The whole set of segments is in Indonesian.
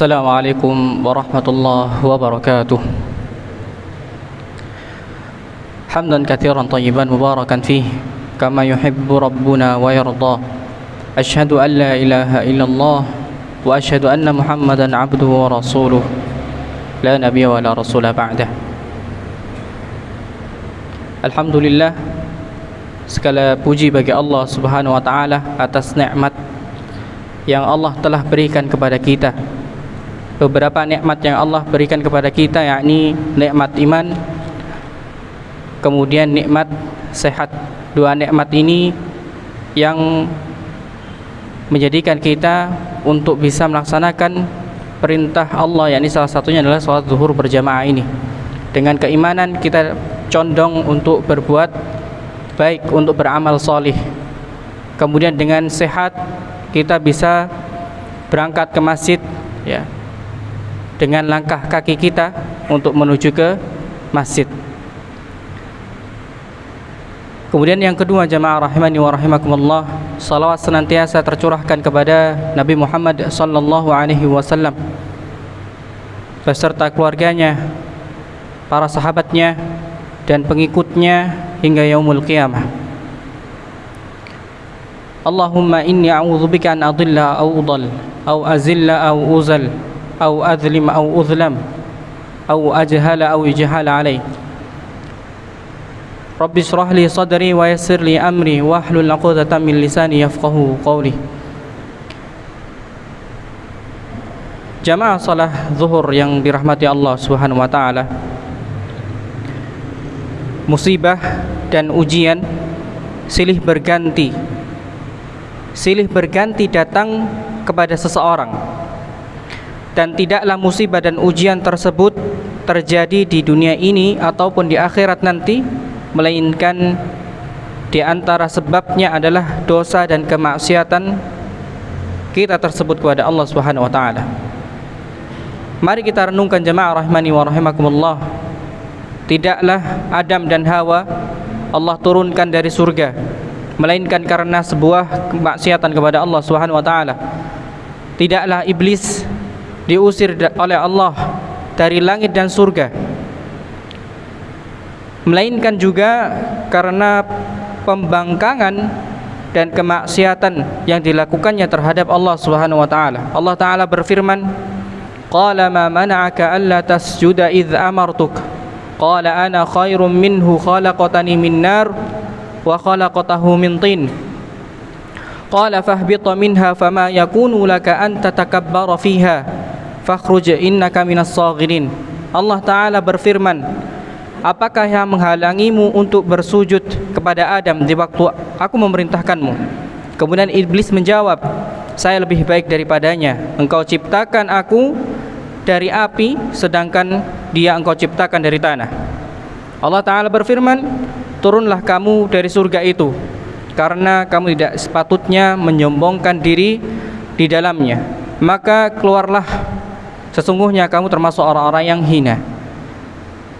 Assalamualaikum warahmatullahi wabarakatuh. Hamdan katsiran thayyiban mubarakan fih kama yuhibbu rabbuna wa yarda. Asyhadu an la ilaha illallah wa asyhadu anna Muhammadan abduhu wa rasuluh. La nabiyya wa la rasula ba'dah. Alhamdulillah, segala puji bagi Allah Subhanahu wa taala atas nikmat yang Allah telah berikan kepada kita. Beberapa nikmat yang Allah berikan kepada kita, yakni nikmat iman, kemudian nikmat sehat. Dua nikmat ini yang menjadikan kita untuk bisa melaksanakan perintah Allah, yakni salah satunya adalah salat zuhur berjamaah ini. Dengan keimanan kita condong untuk berbuat baik, untuk beramal solih. Kemudian dengan sehat kita bisa berangkat ke masjid, ya, dengan langkah kaki kita untuk menuju ke masjid. Kemudian yang kedua, jamaah rahimani wa rahimakumullah, salawat senantiasa tercurahkan kepada Nabi Muhammad sallallahu alaihi wasallam beserta keluarganya, para sahabatnya dan pengikutnya hingga yaumul qiyamah. Allahumma inni a'udzubika an adilla aw udall aw azilla aw uzal aw adlim aw uzlam aw ajhala aw yujhala alai. Rabbi shrah li sadri wa yassir li amri wahlul 'uqdatam min lisani yafqahu qawli. Jamaah salat zuhur yang dirahmati Allah Subhanahu wa taala, musibah dan ujian silih berganti datang kepada seseorang, dan tidaklah musibah dan ujian tersebut terjadi di dunia ini ataupun di akhirat nanti, melainkan di antara sebabnya adalah dosa dan kemaksiatan kita tersebut kepada Allah Subhanahu wa taala. Mari kita renungkan, jemaah rahimani wa rahimakumullah. Tidaklah Adam dan Hawa Allah turunkan dari surga melainkan karena sebuah kemaksiatan kepada Allah Subhanahu wa taala. Tidaklah iblis diusir oleh Allah dari langit dan surga melainkan juga karena pembangkangan dan kemaksiatan yang dilakukannya terhadap Allah Subhanahu wa taala. Allah taala berfirman, qala ma mana'aka alla tasjuda idz amartuk qala ana khairum minhu khalaqtani min nar wa khalaqtahu min tin qala fahbit minha fama yakunu laka an tatakabbara fiha fakhruj innaka minas saghirin. Allah taala berfirman, apakah yang menghalangimu untuk bersujud kepada Adam di waktu aku memerintahkanmu? Kemudian iblis menjawab, saya lebih baik daripadanya. Engkau ciptakan aku dari api, sedangkan dia engkau ciptakan dari tanah. Allah Ta'ala berfirman, turunlah kamu dari surga itu, karena kamu tidak sepatutnya menyombongkan diri di dalamnya. Maka keluarlah, sesungguhnya kamu termasuk orang-orang yang hina.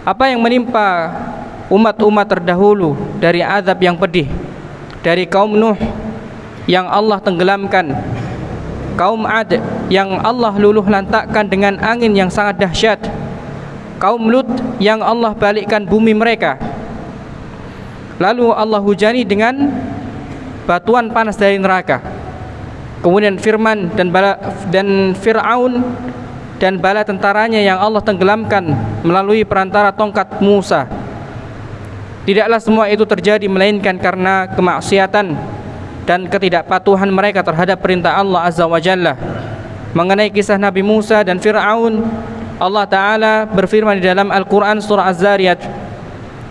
Apa yang menimpa umat-umat terdahulu dari azab yang pedih, dari kaum Nuh yang Allah tenggelamkan, kaum Ad yang Allah luluh lantakkan dengan angin yang sangat dahsyat, kaum Lut yang Allah balikkan bumi mereka, lalu Allah hujani dengan batuan panas dari neraka. Kemudian Firman dan Fir'aun dan bala tentaranya yang Allah tenggelamkan melalui perantara tongkat Musa. Tidaklah semua itu terjadi melainkan karena kemaksiatan dan ketidakpatuhan mereka terhadap perintah Allah Azza wa Jalla. Mengenai kisah Nabi Musa dan Fir'aun, Allah Ta'ala berfirman di dalam Al-Quran surah Az-Zariyat,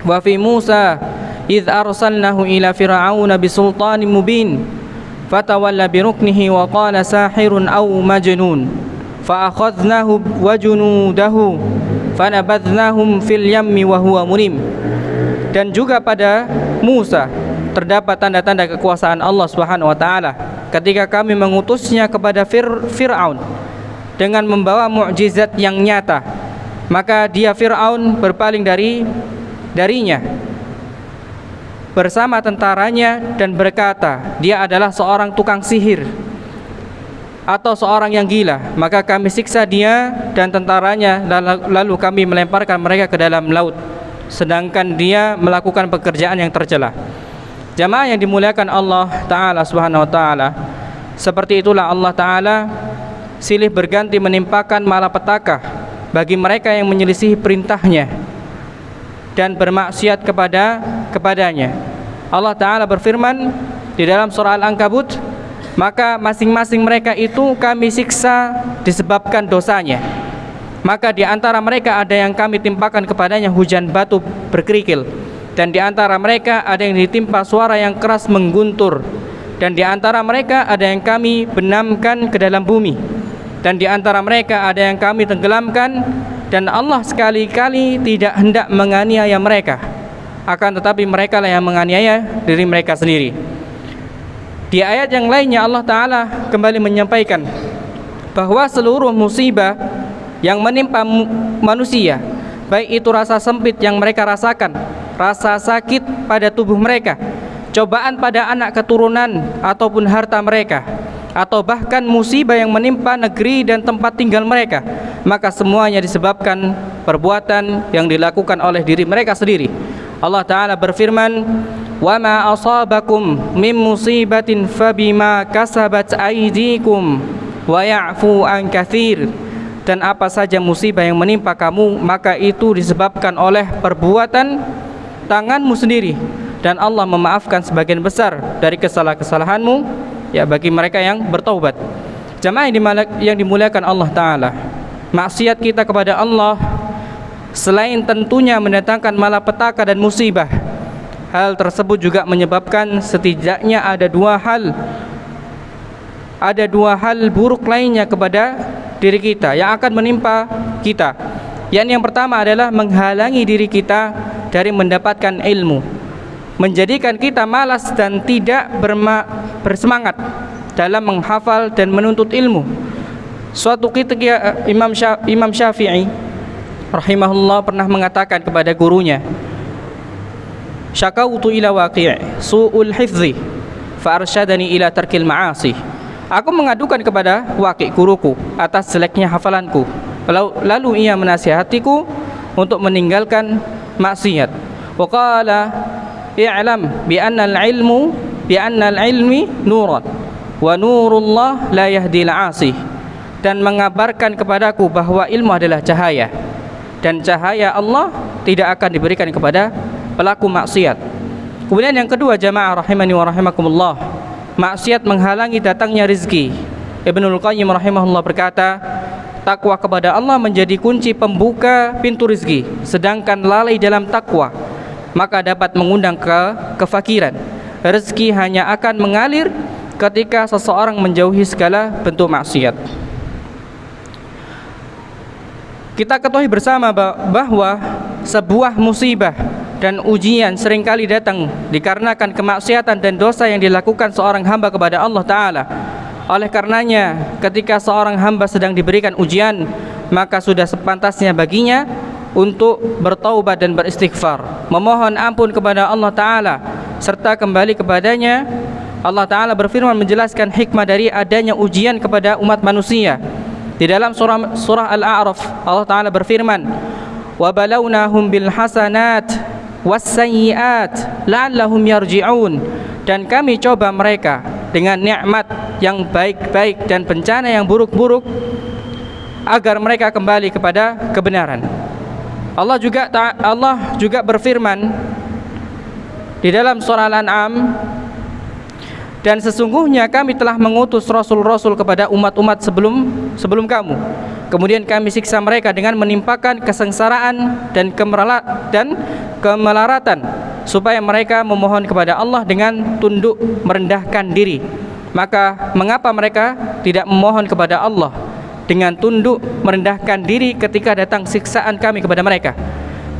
wa fi Musa idh arsalnahu ila fir'auna bisultanin mubin fatawalla biruknihi wa qala sahirun aw majnun fa'akhadnahu wa junudahu fanabadhnahum fil yammi wa huwa mulim. Dan juga pada Musa terdapat tanda-tanda kekuasaan Allah Subhanahu wa taala ketika kami mengutusnya kepada Fir'aun dengan membawa mukjizat yang nyata. Maka dia Fir'aun berpaling darinya bersama tentaranya dan berkata, dia adalah seorang tukang sihir. atau seorang yang gila, maka kami siksa dia dan tentaranya, lalu kami melemparkan mereka ke dalam laut, sedangkan dia melakukan pekerjaan yang tercela. Jamaah yang dimuliakan Allah Ta'ala Subhanahu wa Ta'ala, seperti itulah Allah Ta'ala silih berganti menimpakan malapetaka bagi mereka yang menyelisihi perintahnya dan bermaksiat kepadanya. Allah Ta'ala berfirman di dalam surah Al-Ankabut, maka masing-masing mereka itu kami siksa disebabkan dosanya. Maka di antara mereka ada yang kami timpakan kepadanya hujan batu berkerikil, dan di antara mereka ada yang ditimpa suara yang keras mengguntur, dan di antara mereka ada yang kami benamkan ke dalam bumi, dan di antara mereka ada yang kami tenggelamkan, dan Allah sekali-kali tidak hendak menganiaya mereka, akan tetapi mereka lah yang menganiaya diri mereka sendiri. Di ayat yang lainnya Allah Ta'ala kembali menyampaikan bahwa seluruh musibah yang menimpa manusia, baik itu rasa sempit yang mereka rasakan, rasa sakit pada tubuh mereka, cobaan pada anak keturunan ataupun harta mereka, atau bahkan musibah yang menimpa negeri dan tempat tinggal mereka, maka semuanya disebabkan perbuatan yang dilakukan oleh diri mereka sendiri. Allah Ta'ala berfirman, wa ma asabakum min musibatin fabima kasabat aydikum wa ya'fu an katsir. Dan apa saja musibah yang menimpa kamu, maka itu disebabkan oleh perbuatan tanganmu sendiri, dan Allah memaafkan sebagian besar dari kesalahan-kesalahanmu, ya, bagi mereka yang bertaubat. Jamaah yang dimuliakan Allah Ta'ala, maksiat kita kepada Allah selain tentunya mendatangkan malapetaka dan musibah, hal tersebut juga menyebabkan setidaknya ada dua hal buruk lainnya kepada diri kita yang akan menimpa kita. Yang pertama adalah menghalangi diri kita dari mendapatkan ilmu, menjadikan kita malas dan tidak bersemangat dalam menghafal dan menuntut ilmu. Suatu ketika Imam Syafi'i rahimahullah pernah mengatakan kepada gurunya, syakautu ila waqi' su'ul hifzi fa arsyadani ila tarkil ma'asi. Aku mengadukan kepada Waqi' guruku atas jeleknya hafalanku, lalu ia menasihatiku untuk meninggalkan maksiat. Wa qala i'lam bi anna al-ilmi nuran wa nurullah la yahdi al-'asi. Dan mengabarkan kepadaku bahwa ilmu adalah cahaya, dan cahaya Allah tidak akan diberikan kepada pelaku maksiat. Kemudian yang kedua, jamaah rahimani wa rahimakumullah, maksiat menghalangi datangnya rizki. Ibnul Qayyim rahimahullah berkata, takwa kepada Allah menjadi kunci pembuka pintu rizki, sedangkan lalai dalam takwa maka dapat mengundang kefakiran. Rezeki hanya akan mengalir ketika seseorang menjauhi segala bentuk maksiat. Kita ketahui bersama bahwa sebuah musibah dan ujian seringkali datang dikarenakan kemaksiatan dan dosa yang dilakukan seorang hamba kepada Allah Ta'ala. Oleh karenanya, ketika seorang hamba sedang diberikan ujian, maka sudah sepantasnya baginya untuk bertaubat dan beristighfar, memohon ampun kepada Allah Ta'ala, serta kembali kepadanya. Allah Ta'ala berfirman menjelaskan hikmah dari adanya ujian kepada umat manusia. Di dalam surah Al-A'raf, Allah Ta'ala berfirman, wa balawnahum bil hasanat was-sayyi'at la'allahum yarji'un. Dan kami coba mereka dengan nikmat yang baik-baik dan bencana yang buruk-buruk agar mereka kembali kepada kebenaran. Allah juga berfirman di dalam surah Al-An'am, dan sesungguhnya kami telah mengutus rasul-rasul kepada umat-umat sebelum kamu, kemudian kami siksa mereka dengan menimpakan kesengsaraan dan kemelaratan, supaya mereka memohon kepada Allah dengan tunduk merendahkan diri. Maka mengapa mereka tidak memohon kepada Allah dengan tunduk merendahkan diri ketika datang siksaan kami kepada mereka?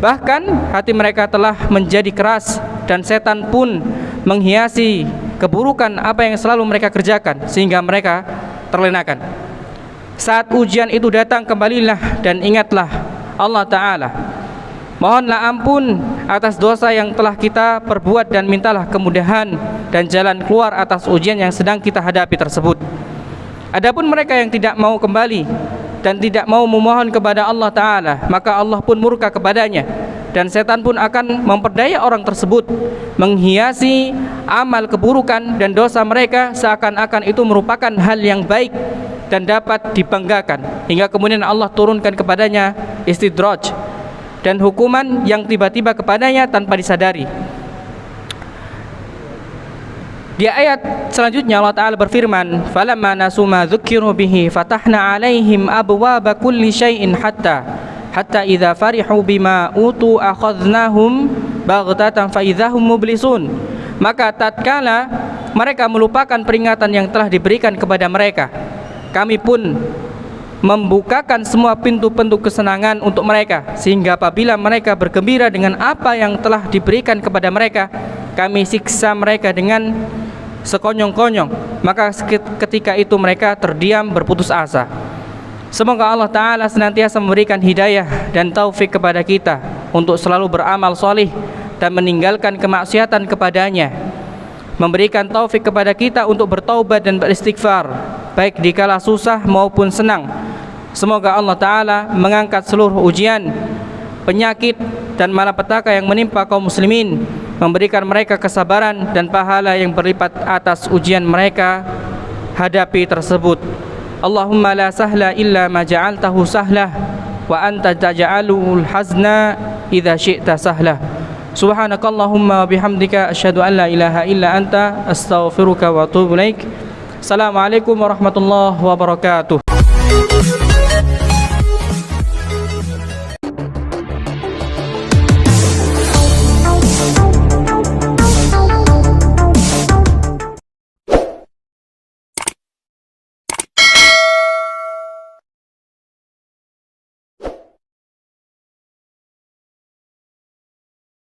Bahkan hati mereka telah menjadi keras, dan setan pun menghiasi keburukan apa yang selalu mereka kerjakan, sehingga mereka terlenakan. Saat ujian itu datang, kembalilah dan ingatlah Allah Ta'ala. Mohonlah ampun atas dosa yang telah kita perbuat, dan mintalah kemudahan dan jalan keluar atas ujian yang sedang kita hadapi tersebut. Adapun mereka yang tidak mau kembali dan tidak mau memohon kepada Allah Ta'ala, maka Allah pun murka kepadanya, dan setan pun akan memperdaya orang tersebut, menghiasi amal keburukan dan dosa mereka seakan-akan itu merupakan hal yang baik dan dapat dibanggakan, hingga kemudian Allah turunkan kepadanya istidraj dan hukuman yang tiba-tiba kepadanya tanpa disadari. Di ayat selanjutnya Allah Ta'ala berfirman, falamma nasu ma dzukiru bihi fatahna alaihim abwaaba kulli syai'in hatta idza farihu bima utu akhadnahum baghtatan fa idzahum mublisun. Maka tatkala mereka melupakan peringatan yang telah diberikan kepada mereka, kami pun membukakan semua pintu-pintu kesenangan untuk mereka, sehingga apabila mereka bergembira dengan apa yang telah diberikan kepada mereka, kami siksa mereka dengan sekonyong-konyong. Maka ketika itu mereka terdiam berputus asa. Semoga Allah Ta'ala senantiasa memberikan hidayah dan taufik kepada kita untuk selalu beramal solih dan meninggalkan kemaksiatan kepadanya, memberikan taufik kepada kita untuk bertaubat dan beristighfar baik dikala susah maupun senang. Semoga Allah Ta'ala mengangkat seluruh ujian, penyakit dan malapetaka yang menimpa kaum muslimin, memberikan mereka kesabaran dan pahala yang berlipat atas ujian mereka hadapi tersebut. Allahumma la sahla illa ma ja'altahu sahlah wa anta taj'alul hazna idza syi'ta sahlah. Subhanakallahumma wa bihamdika asyhadu an la ilaha illa anta astaghfiruka wa atubu ilaik. Assalamualaikum warahmatullahi wabarakatuh.